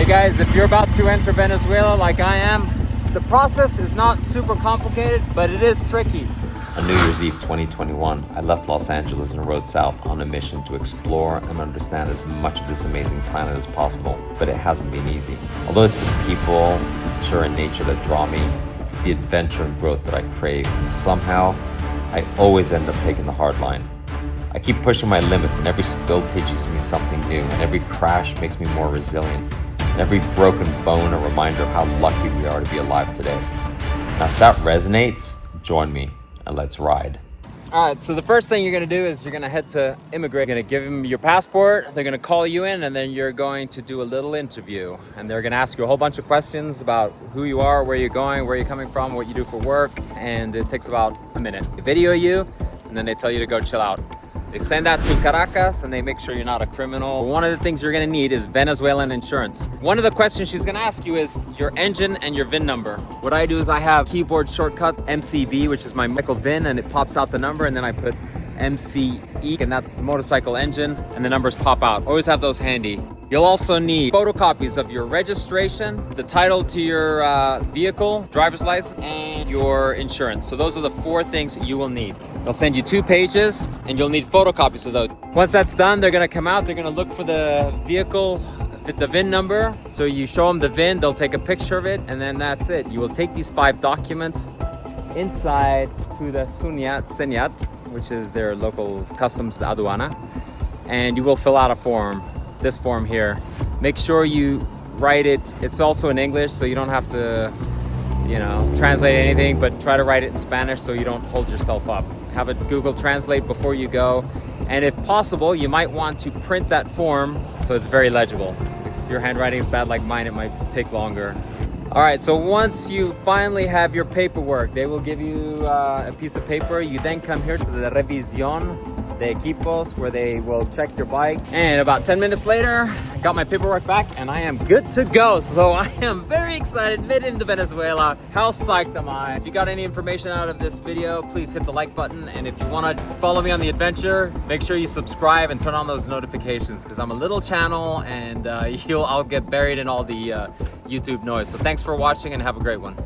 Hey guys, if you're about to enter Venezuela like I am, the process is not super complicated, but it is tricky. On New Year's Eve 2021, I left Los Angeles and rode south on a mission to explore and understand as much of this amazing planet as possible, but it hasn't been easy. Although it's the people, culture, and nature that draw me, it's the adventure and growth that I crave, and somehow, I always end up taking the hard line. I keep pushing my limits, and every spill teaches me something new, and every crash makes me more resilient, and every broken bone a reminder of how lucky we are to be alive today. Now if that resonates, join me. And let's ride. All right, so the first thing you're gonna do is you're gonna head to immigrate. You're gonna give them your passport, they're gonna call you in, and then you're going to do a little interview. And they're gonna ask you a whole bunch of questions about who you are, where you're going, where you're coming from, what you do for work, and it takes about a minute. They video you, and then they tell you to go chill out. They send that to Caracas and they make sure you're not a criminal. One of the things you're gonna need is Venezuelan insurance. One of the questions she's gonna ask you is your engine and your VIN number. What I do is I have keyboard shortcut MCV, which is my vehicle VIN, and it pops out the number, and then I put MCE, and that's the motorcycle engine, and the numbers pop out. Always have those handy. You'll also need photocopies of your registration, the title to your vehicle, driver's license, and your insurance. So those are the 4 things you will need. They'll send you 2 pages, and you'll need photocopies of those. Once that's done, they're gonna come out, they're gonna look for the vehicle, the VIN number. So you show them the VIN, they'll take a picture of it, and then that's it. You will take these 5 documents inside to the Senyat, which is their local customs, the aduana, and you will fill out a form. This form here. Make sure you write it. It's also in English, so you don't have to, translate anything, but try to write it in Spanish so you don't hold yourself up. Have it Google Translate before you go. And if possible, you might want to print that form so it's very legible. If your handwriting is bad like mine, it might take longer. All right, so once you finally have your paperwork, they will give you a piece of paper. You then come here to the Revisión de Equipos, where they will check your bike. And about 10 minutes later, I got my paperwork back and I am good to go. So I am very excited, made it into Venezuela. How psyched am I? If you got any information out of this video, please hit the like button. And if you want to follow me on the adventure, make sure you subscribe and turn on those notifications, because I'm a little channel and I'll get buried in all the YouTube noise. So thanks for watching and have a great one.